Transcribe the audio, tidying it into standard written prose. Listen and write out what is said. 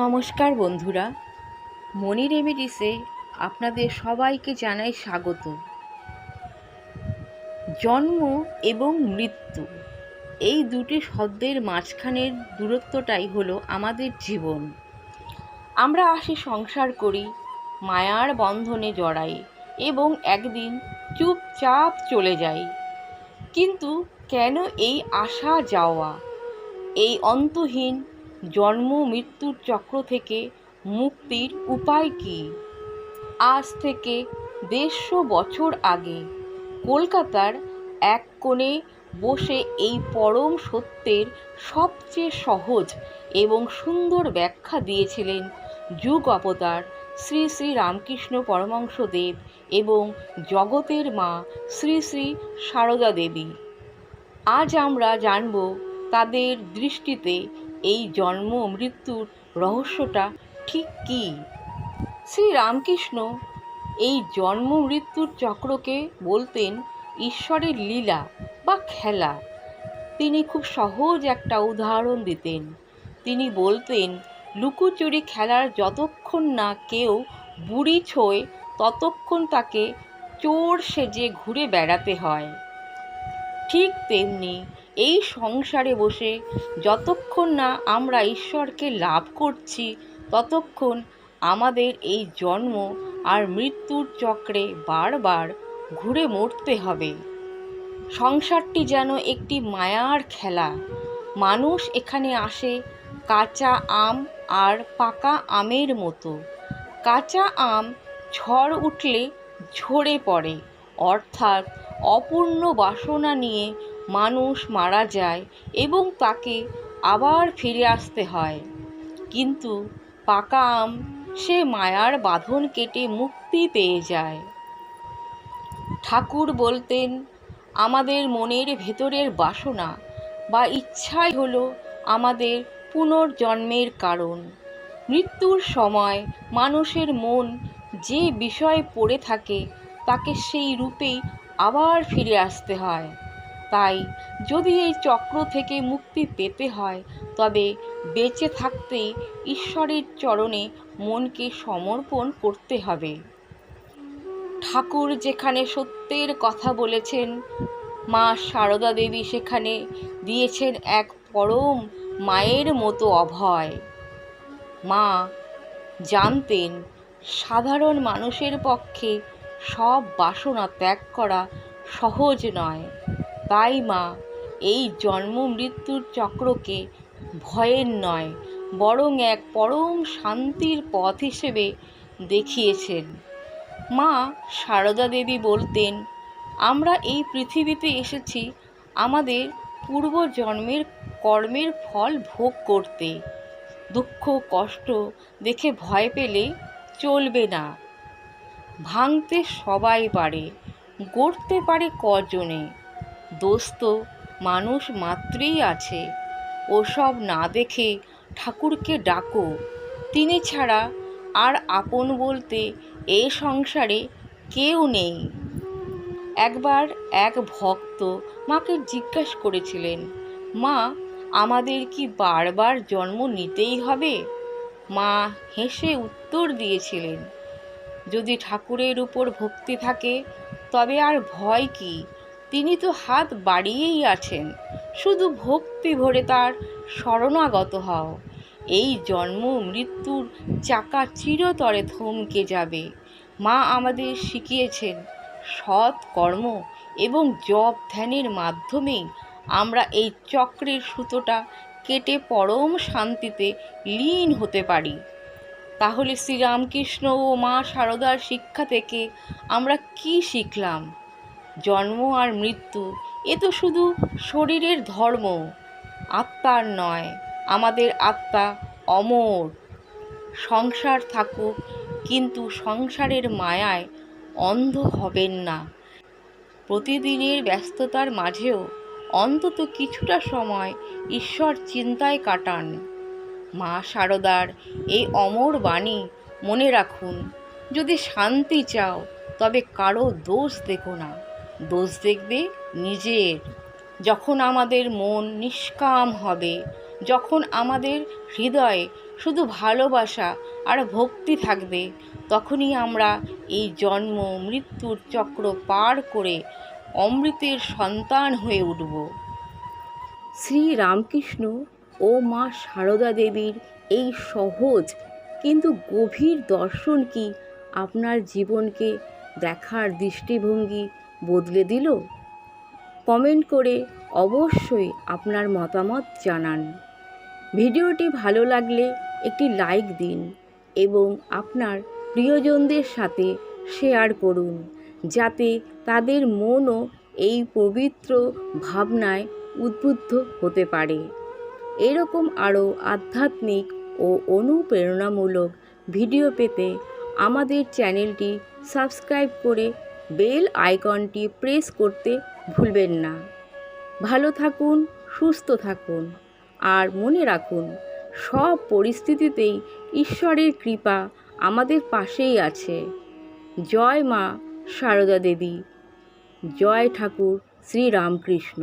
নমস্কার বন্ধুরা, মনি রেমেডিসে আপনাদের সবাইকে জানাই স্বাগত। জন্ম এবং মৃত্যু এই দুটি শব্দের মাঝখানের দূরত্বটাই হলো আমাদের জীবন। আমরা আসি, সংসার করি, মায়ার বন্ধনে জড়াই এবং একদিন চুপচাপ চলে যাই। কিন্তু কেন এই আসা যাওয়া, এই অন্তহীন জন্ম মৃত্যুর চক্র থেকে মুক্তির উপায় কি? আজ থেকে ১৫০ বছর আগে কলকাতার এক কোণে বসে এই পরম সত্যের সবচেয়ে সহজ এবং সুন্দর ব্যাখ্যা দিয়েছিলেন যুগ অবতার শ্রী শ্রী রামকৃষ্ণ পরমহংসদেব এবং জগতের মা শ্রী শ্রী সারদা দেবী। আজ আমরা জানব তাদের দৃষ্টিতে এই জন্ম মৃত্যুর রহস্যটা ঠিক কী। শ্রী রামকৃষ্ণ এই জন্ম মৃত্যুর চক্রকে বলতেন ঈশ্বরের লীলা বা খেলা। তিনি খুব সহজ একটা উদাহরণ দিতেন। তিনি বলতেন, লুকোচুরি খেলার যতক্ষণ না কেউ বুড়ি ছোঁয় ততক্ষণ তাকে চোর সেজে ঘুরে বেড়াতে হয়। ঠিক তেমনি এই সংসারে বসে যতক্ষণ না আমরা ঈশ্বরকে লাভ করছি ততক্ষণ আমাদের এই জন্ম আর মৃত্যুর চক্রে বারবার ঘুরে মরতে হবে। সংসারটি যেন একটি মায়ার খেলা। মানুষ এখানে আসে কাঁচা আম আর পাকা আমের মতো। কাঁচা আম ঝড় উঠলে ঝরে পড়ে, অর্থাৎ অপূর্ণ বাসনা নিয়ে মানুষ মারা যায় এবং তাকে আবার ফিরে আসতে হয়। কিন্তু পাকা আম সে মায়ার বাঁধন কেটে মুক্তি পেয়ে যায়। ঠাকুর বলতেন, আমাদের মনের ভেতরের বাসনা বা ইচ্ছাই হলো আমাদের পুনর্জন্মের কারণ। মৃত্যুর সময় মানুষের মন যে বিষয়ে পড়ে থাকে তাকে সেই রূপেই আবার ফিরে আসতে হয়। তাই যদি এই চক্র থেকে মুক্তি পেতে হয় তবে বেঁচে থাকতেই ঈশ্বরের চরণে মনকে সমর্পণ করতে হবে। ঠাকুর যেখানে সত্যের কথা বলেছেন, মা সারদা দেবী সেখানে দিয়েছেন এক পরম মায়ের মতো অভয়। মা জানতেন সাধারণ মানুষের পক্ষে সব বাসনা ত্যাগ করা সহজ নয়। তাই মা এই জন্ম মৃত্যুর চক্রকে ভয়ের নয় বরং এক পরম শান্তির পথ হিসেবে দেখিয়েছেন। মা সারদা দেবী বলতেন, আমরা এই পৃথিবীতে এসেছি আমাদের পূর্বজন্মের কর্মের ফল ভোগ করতে। দুঃখ কষ্ট দেখে ভয় পেলে চলবে না। ভাঙতে সবাই পারে, গড়তে পারে কজনে। দোষ তো মানুষ মাত্রই আছে। ওসব না দেখে ঠাকুরকে ডাকো। তিনি ছাড়া আর আপন বলতে এ সংসারে কেউ নেই। একবার এক ভক্ত মাকে জিজ্ঞাসা করেছিলেন, মা, আমাদের কি বারবার জন্ম নিতেই হবে? মা হেসে উত্তর দিয়েছিলেন, যদি ঠাকুরের উপর ভক্তি থাকে তবে আর ভয় কি? তিনি তো হাত বাড়িয়েই আছেন, শুধু ভক্তি ভরে তার শরণাগত হও। এই জন্ম মৃত্যুর চাকা চিরতরে থমকে যাবে। মা আমাদের শিখিয়েছেন সৎ কর্ম এবং জপ ধ্যানের মাধ্যমেই আমরা এই চক্রের সুতোটা কেটে পরম শান্তিতে লীন হতে পারি। তাহলে শ্রীরামকৃষ্ণ ও মা সারদার শিক্ষা থেকে আমরা কি শিখলাম? জন্ম আর মৃত্যু এ তো শুধু শরীরের ধর্ম, আত্মার নয়। আমাদের আত্মা অমর। সংসার থাকুক, কিন্তু সংসারের মায়ায় অন্ধ হবেন না। প্রতিদিনের ব্যস্ততার মাঝেও অন্তত কিছুটা সময় ঈশ্বর চিন্তায় কাটান। মা সারদার এই অমর বাণী মনে রাখুন, যদি শান্তি চাও তবে কারো দোষ দেখো না, দোষ দেখবে নিজের। যখন আমাদের মন নিষ্কাম হবে, যখন আমাদের হৃদয়ে শুধু ভালোবাসা আর ভক্তি থাকবে, তখনই আমরা এই জন্ম মৃত্যুর চক্র পার করে অমৃতের সন্তান হয়ে উঠব। শ্রী রামকৃষ্ণ ও মা সারদা দেবীর এই সহজ কিন্তু গভীর দর্শন কি আপনার জীবনকে দেখার দৃষ্টিভঙ্গি বদলে দিল? কমেন্ট করে অবশ্যই আপনার মতামত জানান। ভিডিওটি ভালো লাগলে একটি লাইক দিন এবং আপনার প্রিয়জনদের সাথে শেয়ার করুন, যাতে তাদের মনও এই পবিত্র ভাবনায় উদ্বুদ্ধ হতে পারে। এরকম আরও আধ্যাত্মিক ও অনুপ্রেরণামূলক ভিডিও পেতে আমাদের চ্যানেলটি সাবস্ক্রাইব করে বেল আইকনটি প্রেস করতে ভুলবেন না। ভালো থাকুন, সুস্থ থাকুন, আর মনে রাখুন, সব পরিস্থিতিতেই ঈশ্বরের কৃপা আমাদের পাশেই আছে। জয় মা সারদা দেবী, জয় ঠাকুর শ্রী রামকৃষ্ণ।